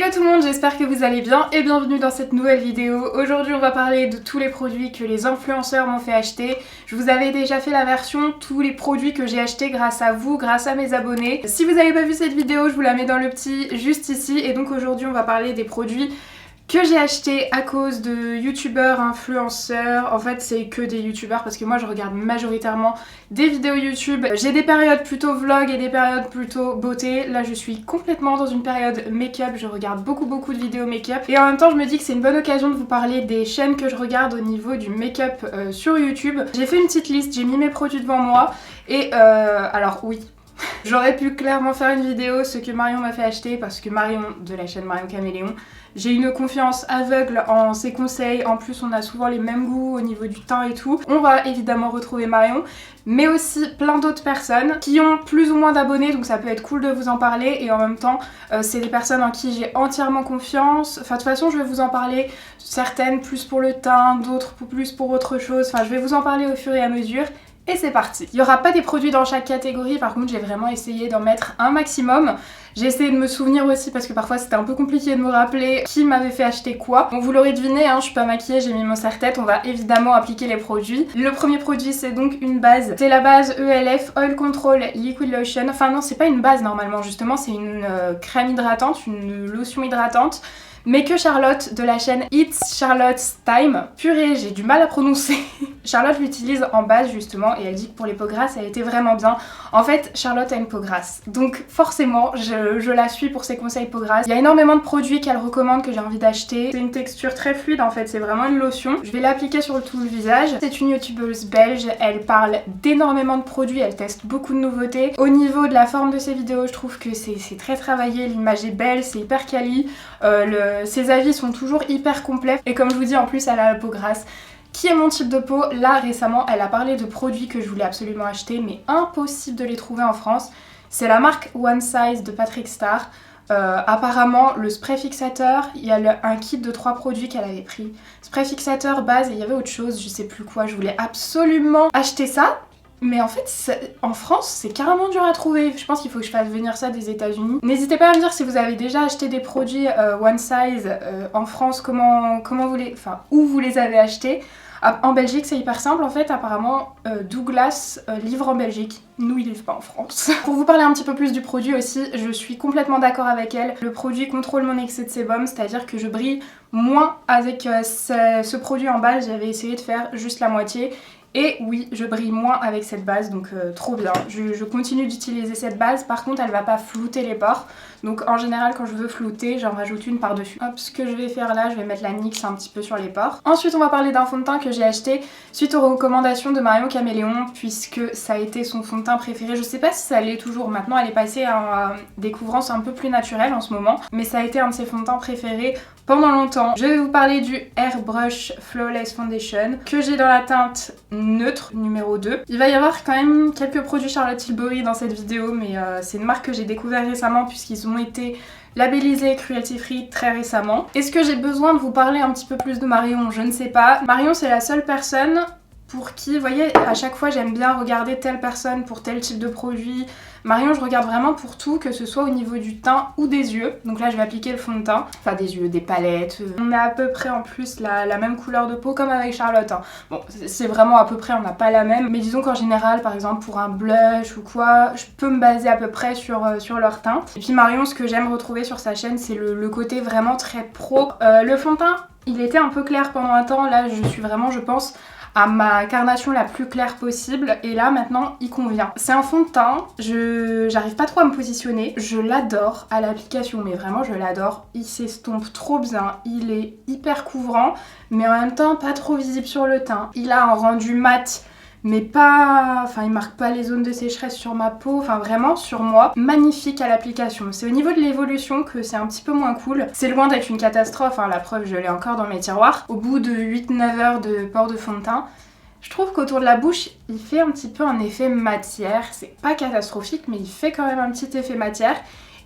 Hello tout le monde, j'espère que vous allez bien et bienvenue dans cette nouvelle vidéo. Aujourd'hui on va parler de tous les produits que les influenceurs m'ont fait acheter. Je vous avais déjà fait la version tous les produits que j'ai achetés grâce à vous, grâce à mes abonnés. Si vous n'avez pas vu cette vidéo, je vous la mets dans le petit juste ici. Et donc aujourd'hui on va parler des produits que j'ai acheté à cause de youtubeurs, influenceurs. En fait c'est que des youtubeurs parce que moi je regarde majoritairement des vidéos YouTube. J'ai des périodes plutôt vlog et des périodes plutôt beauté. Là je suis complètement dans une période make-up, je regarde beaucoup de vidéos make-up. Et en même temps je me dis que c'est une bonne occasion de vous parler des chaînes que je regarde au niveau du make-up sur YouTube. J'ai fait une petite liste, j'ai mis mes produits devant moi et alors oui. J'aurais pu clairement faire une vidéo ce que Marion m'a fait acheter parce que Marion de la chaîne Marion Caméléon, j'ai une confiance aveugle en ses conseils. En plus on a souvent les mêmes goûts au niveau du teint et tout. On va évidemment retrouver Marion, mais aussi plein d'autres personnes qui ont plus ou moins d'abonnés, donc ça peut être cool de vous en parler. Et en même temps c'est des personnes en qui j'ai entièrement confiance. Enfin de toute façon je vais vous en parler, certaines plus pour le teint, d'autres plus pour autre chose. Enfin je vais vous en parler au fur et à mesure. Et c'est parti. Il n'y aura pas des produits dans chaque catégorie, par contre j'ai vraiment essayé d'en mettre un maximum. J'ai essayé de me souvenir aussi parce que parfois c'était un peu compliqué de me rappeler qui m'avait fait acheter quoi. Bon vous l'aurez deviné, hein, je suis pas maquillée, j'ai mis mon serre-tête, on va évidemment appliquer les produits. Le premier produit c'est donc une base, c'est la base ELF Oil Control Liquid Lotion. Enfin non c'est pas une base normalement, justement c'est une crème hydratante, une lotion hydratante. Mais que Charlotte de la chaîne It's Charlotte's Time, purée j'ai du mal à prononcer. Charlotte l'utilise en base justement et elle dit que pour les peaux grasses elle était vraiment bien. En fait Charlotte a une peau grasse, donc forcément je la suis pour ses conseils peau grasse. Il y a énormément de produits qu'elle recommande que j'ai envie d'acheter. C'est une texture très fluide en fait, c'est vraiment une lotion. Je vais l'appliquer sur tout le visage. C'est une youtubeuse belge, elle parle d'énormément de produits, elle teste beaucoup de nouveautés. Au niveau de la forme de ses vidéos je trouve que c'est très travaillé, l'image est belle, c'est hyper quali. Ses avis sont toujours hyper complets et comme je vous dis en plus elle a la peau grasse qui est mon type de peau. Là récemment elle a parlé de produits que je voulais absolument acheter mais impossible de les trouver en France. C'est la marque One Size de Patrick Star. Apparemment le spray fixateur, il y a un kit de 3 produits qu'elle avait pris. Spray fixateur, base et il y avait autre chose, je sais plus quoi, je voulais absolument acheter ça. Mais en fait, en France, c'est carrément dur à trouver. Je pense qu'il faut que je fasse venir ça des États-Unis. N'hésitez pas à me dire si vous avez déjà acheté des produits One Size en France, comment vous les, enfin, où vous les avez achetés. En Belgique, c'est hyper simple en fait. Apparemment, Douglas livre en Belgique. Nous, il livre pas en France. Pour vous parler un petit peu plus du produit aussi, je suis complètement d'accord avec elle. Le produit contrôle mon excès de sébum, c'est-à-dire que je brille moins avec ce produit en base. J'avais essayé de faire juste la moitié. Et oui, je brille moins avec cette base, donc trop bien. Je continue d'utiliser cette base, par contre elle va pas flouter les pores. Donc en général quand je veux flouter, j'en rajoute une par-dessus. Hop, ce que je vais faire là, je vais mettre la NYX un petit peu sur les pores. Ensuite on va parler d'un fond de teint que j'ai acheté suite aux recommandations de Marion Caméléon, puisque ça a été son fond de teint préféré. Je sais pas si ça l'est toujours, maintenant elle est passée en découvrance un peu plus naturelle en ce moment. Mais ça a été un de ses fonds de teint préférés pendant longtemps. Je vais vous parler du Airbrush Flawless Foundation que j'ai dans la teinte neutre numéro 2. Il va y avoir quand même quelques produits Charlotte Tilbury dans cette vidéo, mais c'est une marque que j'ai découvert récemment puisqu'ils ont été labellisés cruelty free très récemment. Est-ce que j'ai besoin de vous parler un petit peu plus de Marion? Je ne sais pas. Marion c'est la seule personne pour qui, vous voyez, à chaque fois j'aime bien regarder telle personne pour tel type de produit. Marion je regarde vraiment pour tout, que ce soit au niveau du teint ou des yeux. Donc là je vais appliquer le fond de teint, enfin des yeux, des palettes. On a à peu près en plus la même couleur de peau comme avec Charlotte. Hein. Bon c'est vraiment à peu près, on n'a pas la même. Mais disons qu'en général par exemple pour un blush ou quoi, je peux me baser à peu près sur leur teinte. Et puis Marion, ce que j'aime retrouver sur sa chaîne c'est le côté vraiment très pro. Le fond de teint il était un peu clair pendant un temps, là je suis vraiment je pense à ma carnation la plus claire possible et là maintenant il convient. C'est un fond de teint, j'arrive pas trop à me positionner, je l'adore à l'application mais vraiment je l'adore, il s'estompe trop bien, il est hyper couvrant mais en même temps pas trop visible sur le teint. Il a un rendu mat mais pas, enfin il marque pas les zones de sécheresse sur ma peau, enfin vraiment sur moi, magnifique à l'application. C'est au niveau de l'évolution que c'est un petit peu moins cool. C'est loin d'être une catastrophe, hein, la preuve je l'ai encore dans mes tiroirs. Au bout de 8-9 heures de port de fond de teint, je trouve qu'autour de la bouche, il fait un petit peu un effet matière. C'est pas catastrophique mais il fait quand même un petit effet matière.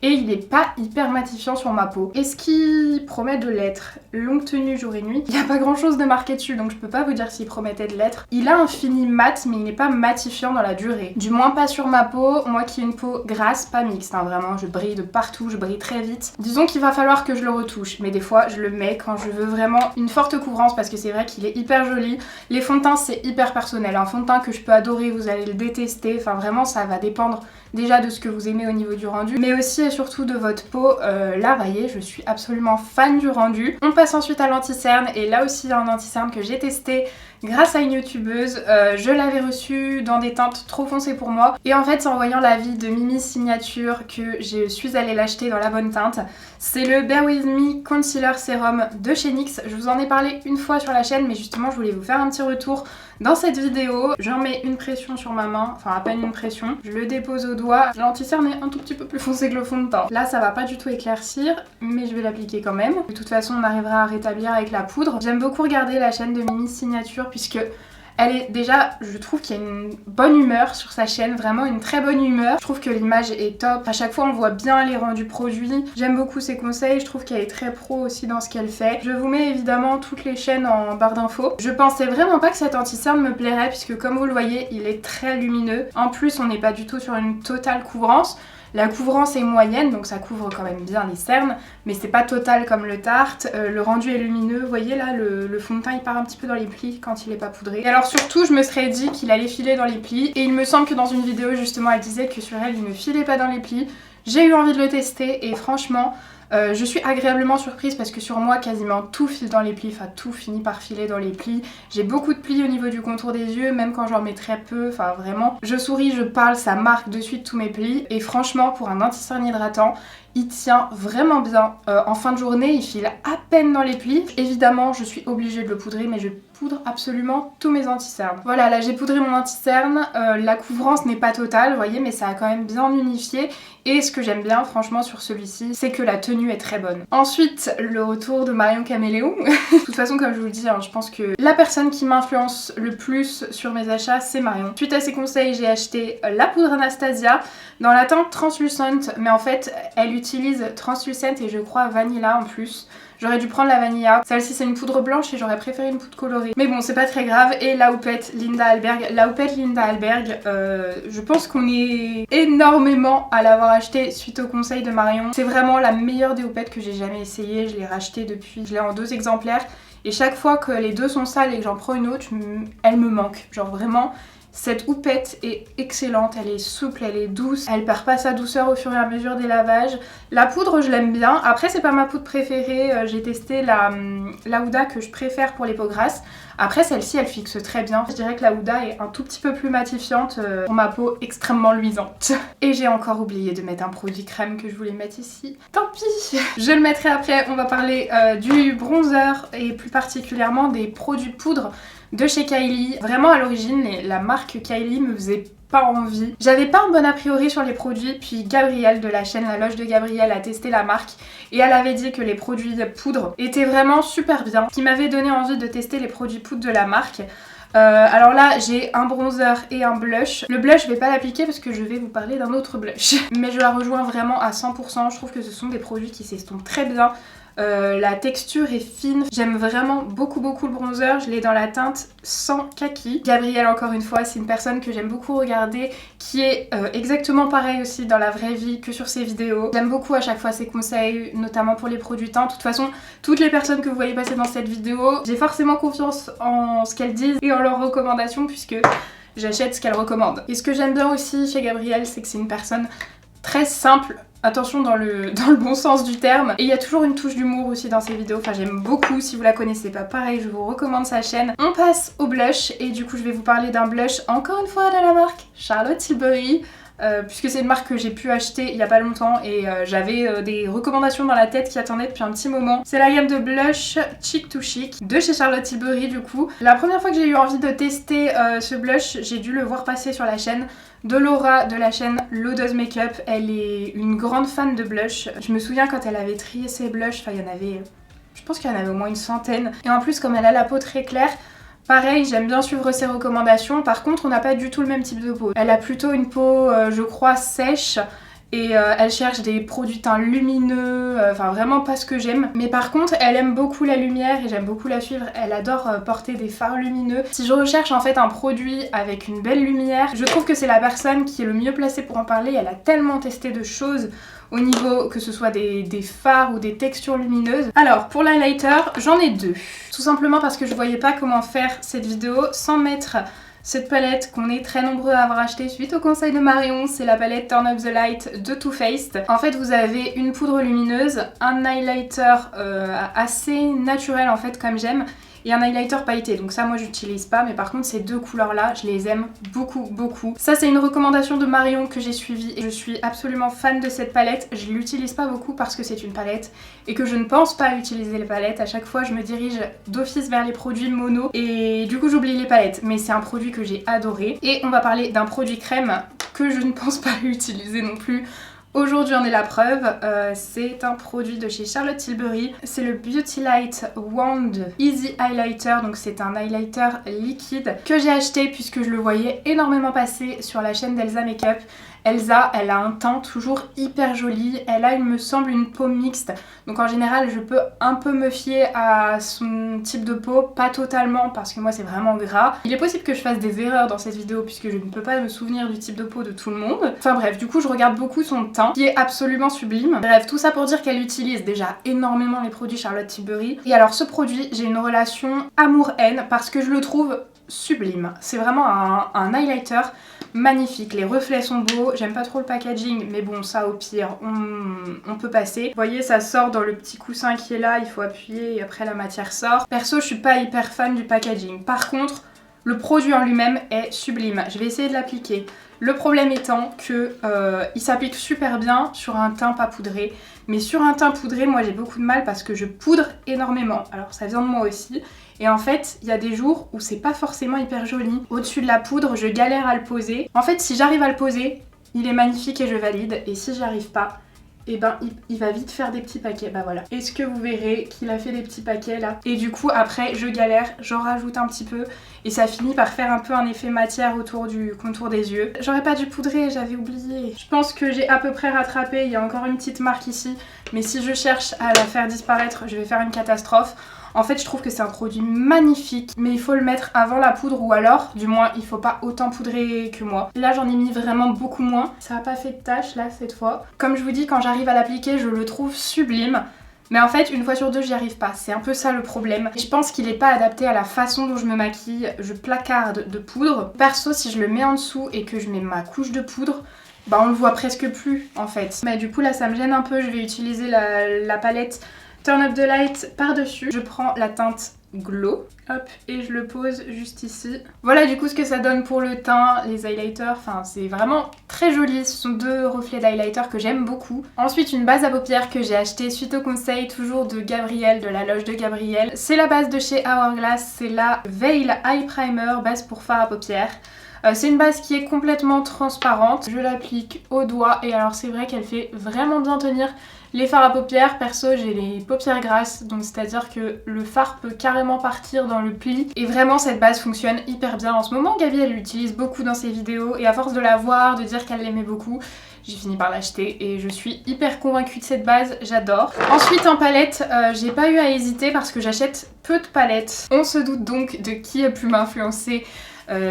et il est pas hyper matifiant sur ma peau. Est-ce qu'il promet de l'être? Longue tenue jour et nuit. Il n'y a pas grand chose de marqué dessus donc je peux pas vous dire s'il promettait de l'être. Il a un fini mat mais il n'est pas matifiant dans la durée. Du moins pas sur ma peau, moi qui ai une peau grasse, pas mixte, hein, vraiment je brille de partout, je brille très vite. Disons qu'il va falloir que je le retouche, mais des fois je le mets quand je veux vraiment une forte couvrance parce que c'est vrai qu'il est hyper joli. Les fonds de teint c'est hyper personnel, un fond de teint que je peux adorer, vous allez le détester, enfin vraiment ça va dépendre déjà de ce que vous aimez au niveau du rendu, mais aussi et surtout de votre peau. Là, voyez, je suis absolument fan du rendu. On passe ensuite à l'anti-cerne, et là aussi il y a un anti-cerne que j'ai testé grâce à une youtubeuse. Je l'avais reçu dans des teintes trop foncées pour moi, et en fait c'est en voyant l'avis de Mimi Signature que je suis allée l'acheter dans la bonne teinte. C'est le Bare With Me Concealer Serum de chez NYX. Je vous en ai parlé une fois sur la chaîne, mais justement je voulais vous faire un petit retour dans cette vidéo. J'en mets une pression sur ma main, enfin à peine une pression. Je le dépose au doigt. L'anti-cerne est un tout petit peu plus foncé que le fond de teint. Là ça va pas du tout éclaircir, mais je vais l'appliquer quand même. De toute façon on arrivera à rétablir avec la poudre. J'aime beaucoup regarder la chaîne de Mimi Signature puisque elle est déjà, je trouve qu'il y a une bonne humeur sur sa chaîne, vraiment une très bonne humeur. Je trouve que l'image est top, à chaque fois on voit bien les rendus produits. J'aime beaucoup ses conseils, je trouve qu'elle est très pro aussi dans ce qu'elle fait. Je vous mets évidemment toutes les chaînes en barre d'infos. Je pensais vraiment pas que cet anti-cerne me plairait puisque comme vous le voyez, il est très lumineux. En plus on n'est pas du tout sur une totale couvrance. La couvrance est moyenne, donc ça couvre quand même bien les cernes, mais c'est pas total comme le Tarte. Le rendu est lumineux, vous voyez là, le fond de teint il part un petit peu dans les plis quand il est pas poudré. Et alors surtout, je me serais dit qu'il allait filer dans les plis, et il me semble que dans une vidéo justement elle disait que sur elle il ne filait pas dans les plis. J'ai eu envie de le tester et franchement, je suis agréablement surprise parce que sur moi quasiment tout file dans les plis, enfin tout finit par filer dans les plis. J'ai beaucoup de plis au niveau du contour des yeux, même quand j'en mets très peu, enfin vraiment. Je souris, je parle, ça marque de suite tous mes plis et franchement pour un anti-cerne hydratant, il tient vraiment bien. En fin de journée, il file à peine dans les plis. Évidemment, je suis obligée de le poudrer, mais je poudre absolument tous mes anti-cernes. Voilà, là j'ai poudré mon anti-cerne. La couvrance n'est pas totale, vous voyez, mais ça a quand même bien unifié. Et ce que j'aime bien, franchement, sur celui-ci, c'est que la tenue est très bonne. Ensuite, le retour de Marion Caméléon. De toute façon, comme je vous le dis, hein, je pense que la personne qui m'influence le plus sur mes achats, c'est Marion. Suite à ses conseils, j'ai acheté la poudre Anastasia dans la teinte Translucent, mais en fait, elle utilise Translucent et je crois Vanilla en plus. J'aurais dû prendre la Vanilla. Celle-ci c'est une poudre blanche et j'aurais préféré une poudre colorée. Mais bon, c'est pas très grave. Et la houppette Linda Alberg. La houppette Linda Alberg, je pense qu'on est énormément à l'avoir achetée suite au conseil de Marion. C'est vraiment la meilleure des houppettes que j'ai jamais essayée. Je l'ai rachetée depuis, je l'ai en 2 exemplaires. Et chaque fois que les 2 sont sales et que j'en prends une autre, elle me manque. Genre vraiment... Cette houppette est excellente, elle est souple, elle est douce, elle perd pas sa douceur au fur et à mesure des lavages. La poudre je l'aime bien, après c'est pas ma poudre préférée, j'ai testé la Huda que je préfère pour les peaux grasses. Après celle-ci elle fixe très bien, je dirais que la Huda est un tout petit peu plus matifiante pour ma peau extrêmement luisante. Et j'ai encore oublié de mettre un produit crème que je voulais mettre ici, tant pis. Je le mettrai après, on va parler du bronzer et plus particulièrement des produits poudre de chez Kylie. Vraiment à l'origine la marque Kylie me faisait pas envie. J'avais pas un bon a priori sur les produits, puis Gabrielle de la chaîne La Loge de Gabrielle a testé la marque et elle avait dit que les produits de poudre étaient vraiment super bien, ce qui m'avait donné envie de tester les produits poudre de la marque. Alors là j'ai un bronzer et un blush. Le blush je vais pas l'appliquer parce que je vais vous parler d'un autre blush. Mais je la rejoins vraiment à 100%, je trouve que ce sont des produits qui s'estompent très bien. La texture est fine, j'aime vraiment beaucoup le bronzer, je l'ai dans la teinte sans kaki. Gabrielle encore une fois, c'est une personne que j'aime beaucoup regarder, qui est exactement pareil aussi dans la vraie vie que sur ses vidéos. J'aime beaucoup à chaque fois ses conseils, notamment pour les produits teints. De toute façon, toutes les personnes que vous voyez passer dans cette vidéo, j'ai forcément confiance en ce qu'elles disent et en leurs recommandations puisque j'achète ce qu'elles recommandent. Et ce que j'aime bien aussi chez Gabrielle, c'est que c'est une personne très simple. Attention dans le bon sens du terme. Et il y a toujours une touche d'humour aussi dans ses vidéos. Enfin j'aime beaucoup, si vous la connaissez pas pareil, je vous recommande sa chaîne. On passe au blush et du coup je vais vous parler d'un blush encore une fois de la marque Charlotte Tilbury. Puisque c'est une marque que j'ai pu acheter il y a pas longtemps et j'avais des recommandations dans la tête qui attendaient depuis un petit moment. C'est la gamme de blush Chic to Chic de chez Charlotte Tilbury du coup. La première fois que j'ai eu envie de tester ce blush, j'ai dû le voir passer sur la chaîne de Laura de la chaîne Lodoz Makeup. Elle est une grande fan de blush. Je me souviens quand elle avait trié ses blushs, enfin il y en avait, je pense qu'il y en avait au moins une centaine. Et en plus comme elle a la peau très claire, pareil, j'aime bien suivre ses recommandations. Par contre, on n'a pas du tout le même type de peau. Elle a plutôt une peau, je crois, sèche et elle cherche des produits teints lumineux, enfin vraiment pas ce que j'aime. Mais par contre elle aime beaucoup la lumière et j'aime beaucoup la suivre, elle adore porter des fards lumineux. Si je recherche en fait un produit avec une belle lumière, je trouve que c'est la personne qui est le mieux placée pour en parler. Elle a tellement testé de choses au niveau que ce soit des fards ou des textures lumineuses. Alors pour l'highlighter, j'en ai deux. Tout simplement parce que je voyais pas comment faire cette vidéo sans mettre cette palette qu'on est très nombreux à avoir acheté suite au conseil de Marion. C'est la palette Turn Up The Light de Too Faced. En fait vous avez une poudre lumineuse, un highlighter assez naturel en fait comme j'aime, et un highlighter pailleté, donc ça moi j'utilise pas, mais par contre ces deux couleurs là je les aime beaucoup. Ça c'est une recommandation de Marion que j'ai suivie et je suis absolument fan de cette palette. Je l'utilise pas beaucoup parce que c'est une palette et que je ne pense pas utiliser les palettes. À chaque fois je me dirige d'office vers les produits mono et du coup j'oublie les palettes, mais c'est un produit que j'ai adoré. Et on va parler d'un produit crème que je ne pense pas utiliser non plus. Aujourd'hui on est la preuve, c'est un produit de chez Charlotte Tilbury, c'est le Beauty Light Wand Easy Highlighter, donc c'est un highlighter liquide que j'ai acheté puisque je le voyais énormément passer sur la chaîne d'Elsa Makeup. Elsa, elle a un teint toujours hyper joli, elle a il me semble une peau mixte, donc en général je peux un peu me fier à son type de peau, pas totalement parce que moi c'est vraiment gras. Il est possible que je fasse des erreurs dans cette vidéo puisque je ne peux pas me souvenir du type de peau de tout le monde. Enfin bref, du coup je regarde beaucoup son teint qui est absolument sublime. Bref, tout ça pour dire qu'elle utilise déjà énormément les produits Charlotte Tilbury. Et alors ce produit, j'ai une relation amour-haine parce que je le trouve sublime. C'est vraiment un highlighter magnifique, les reflets sont beaux, j'aime pas trop le packaging mais bon ça au pire on peut passer. Vous voyez ça sort dans le petit coussin qui est là, il faut appuyer et après la matière sort. Perso je suis pas hyper fan du packaging, par contre le produit en lui-même est sublime, je vais essayer de l'appliquer. Le problème étant que il s'applique super bien sur un teint pas poudré, mais sur un teint poudré moi j'ai beaucoup de mal parce que je poudre énormément, alors ça vient de moi aussi. Et en fait, il y a des jours où c'est pas forcément hyper joli. Au-dessus de la poudre, je galère à le poser. En fait, si j'arrive à le poser, il est magnifique et je valide. Et si j'y arrive pas, et ben il va vite faire des petits paquets. Bah voilà. Est-ce que vous verrez qu'il a fait des petits paquets là? Et du coup, après, je galère, j'en rajoute un petit peu. Et ça finit par faire un peu un effet matière autour du contour des yeux. J'aurais pas dû poudrer, j'avais oublié. Je pense que j'ai à peu près rattrapé. Il y a encore une petite marque ici. Mais si je cherche à la faire disparaître, je vais faire une catastrophe. En fait je trouve que c'est un produit magnifique, mais il faut le mettre avant la poudre ou alors du moins il faut pas autant poudrer que moi. Là j'en ai mis vraiment beaucoup moins, ça a pas fait de tache là cette fois. Comme je vous dis, quand j'arrive à l'appliquer je le trouve sublime. Mais en fait une fois sur deux j'y arrive pas, c'est un peu ça le problème. Je pense qu'il est pas adapté à la façon dont je me maquille, je placarde de poudre. Perso si je le mets en dessous et que je mets ma couche de poudre, bah on le voit presque plus en fait. Mais du coup là ça me gêne un peu, je vais utiliser la palette Turn Up The Light par-dessus. Je prends la teinte Glow, hop, et je le pose juste ici. Voilà du coup ce que ça donne pour le teint, les highlighters, enfin c'est vraiment très joli. Ce sont deux reflets d'highlighter que j'aime beaucoup. Ensuite une base à paupières que j'ai achetée suite au conseil toujours de Gabrielle, de la loge de Gabrielle. C'est la base de chez Hourglass, c'est la Veil Eye Primer, base pour fard à paupières. C'est une base qui est complètement transparente, je l'applique au doigt et alors c'est vrai qu'elle fait vraiment bien tenir les fards à paupières. Perso j'ai les paupières grasses, donc c'est à dire que le fard peut carrément partir dans le pli et vraiment cette base fonctionne hyper bien. En ce moment Gabi elle l'utilise beaucoup dans ses vidéos et à force de la voir, de dire qu'elle l'aimait beaucoup, j'ai fini par l'acheter et je suis hyper convaincue de cette base, j'adore. Ensuite en palette, j'ai pas eu à hésiter parce que j'achète peu de palettes. On se doute donc de qui a pu m'influencer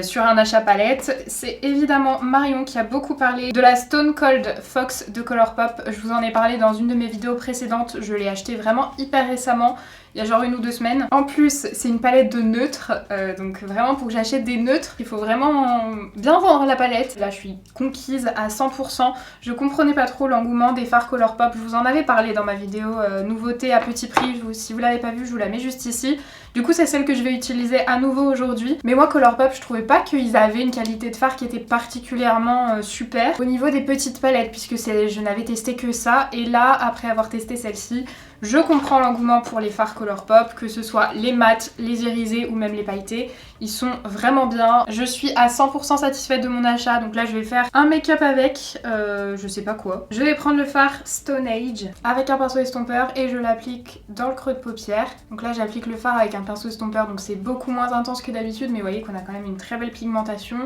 sur un achat palette. C'est évidemment Marion qui a beaucoup parlé de la Stone Cold Fox de Colourpop. Je vous en ai parlé dans une de mes vidéos précédentes, je l'ai acheté vraiment hyper récemment, il y a genre 1 ou 2 semaines. En plus c'est une palette de neutres, donc vraiment pour que j'achète des neutres, il faut vraiment bien vendre la palette. Là je suis conquise à 100%, je comprenais pas trop l'engouement des fards Colourpop, je vous en avais parlé dans ma vidéo nouveauté à petit prix, si vous l'avez pas vu je vous la mets juste ici. Du coup c'est celle que je vais utiliser à nouveau aujourd'hui. Mais moi Colourpop je trouvais pas qu'ils avaient une qualité de fard qui était particulièrement super. Au niveau des petites palettes, puisque je n'avais testé que ça, et là après avoir testé celle-ci, je comprends l'engouement pour les fards Colourpop, que ce soit les mats, les irisés ou même les pailletés. Ils sont vraiment bien. Je suis à 100% satisfaite de mon achat. Donc là je vais faire un make-up avec, je sais pas quoi. Je vais prendre le fard Stone Age avec un pinceau estompeur et je l'applique dans le creux de paupière. Donc là j'applique le fard avec un pinceau estompeur, donc c'est beaucoup moins intense que d'habitude, mais vous voyez qu'on a quand même une très belle pigmentation.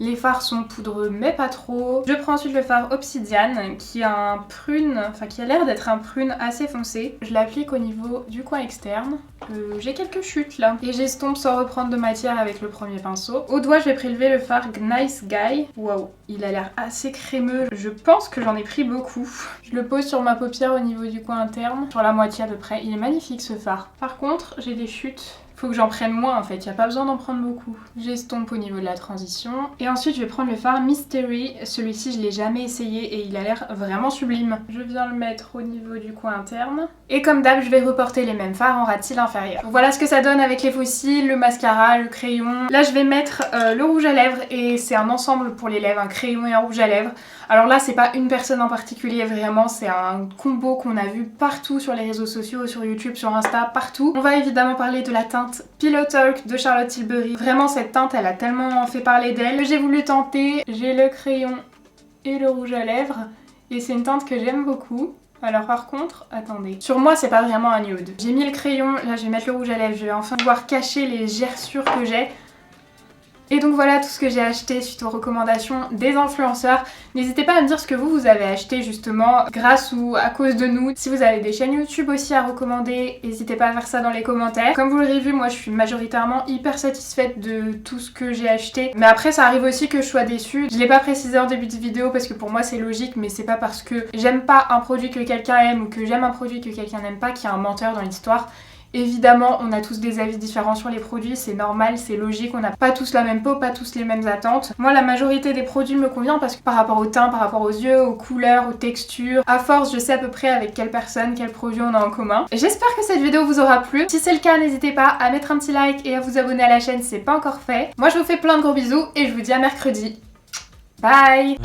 Les fards sont poudreux mais pas trop. Je prends ensuite le fard Obsidian qui a un prune, enfin qui a l'air d'être un prune assez foncé. Je l'applique au niveau du coin externe. J'ai quelques chutes là. Et j'estompe sans reprendre de matière avec le premier pinceau. Au doigt je vais prélever le fard Nice Guy. Waouh, il a l'air assez crémeux. Je pense que j'en ai pris beaucoup. Je le pose sur ma paupière au niveau du coin interne, sur la moitié à peu près. Il est magnifique ce fard. Par contre j'ai des chutes. Faut que j'en prenne moins en fait, il n'y a pas besoin d'en prendre beaucoup. J'estompe au niveau de la transition. Et ensuite je vais prendre le fard Mystery. Celui-ci je l'ai jamais essayé et il a l'air vraiment sublime. Je viens le mettre au niveau du coin interne. Et comme d'hab je vais reporter les mêmes fards en ras de cils inférieur. Voilà ce que ça donne avec les faux cils, le mascara, le crayon. Là je vais mettre le rouge à lèvres et c'est un ensemble pour les lèvres, un crayon et un rouge à lèvres. Alors là c'est pas une personne en particulier, vraiment c'est un combo qu'on a vu partout sur les réseaux sociaux, sur YouTube, sur Insta, partout. On va évidemment parler de la teinte Pillow Talk de Charlotte Tilbury. Vraiment cette teinte elle a tellement fait parler d'elle que j'ai voulu tenter. J'ai le crayon et le rouge à lèvres et c'est une teinte que j'aime beaucoup. Alors par contre, attendez, sur moi c'est pas vraiment un nude. J'ai mis le crayon, là je vais mettre le rouge à lèvres, je vais enfin pouvoir cacher les gerçures que j'ai. Et donc voilà tout ce que j'ai acheté suite aux recommandations des influenceurs. N'hésitez pas à me dire ce que vous avez acheté justement grâce ou à cause de nous. Si vous avez des chaînes YouTube aussi à recommander, n'hésitez pas à faire ça dans les commentaires. Comme vous l'aurez vu, moi je suis majoritairement hyper satisfaite de tout ce que j'ai acheté. Mais après ça arrive aussi que je sois déçue. Je l'ai pas précisé en début de vidéo parce que pour moi c'est logique, mais c'est pas parce que j'aime pas un produit que quelqu'un aime ou que j'aime un produit que quelqu'un n'aime pas qu'il y a un menteur dans l'histoire. Évidemment, on a tous des avis différents sur les produits, c'est normal, c'est logique, on n'a pas tous la même peau, pas tous les mêmes attentes. Moi, la majorité des produits me convient parce que par rapport au teint, par rapport aux yeux, aux couleurs, aux textures, à force, je sais à peu près avec quelle personne, quel produit on a en commun. J'espère que cette vidéo vous aura plu. Si c'est le cas, n'hésitez pas à mettre un petit like et à vous abonner à la chaîne si c'est pas encore fait. Moi, je vous fais plein de gros bisous et je vous dis à mercredi. Bye!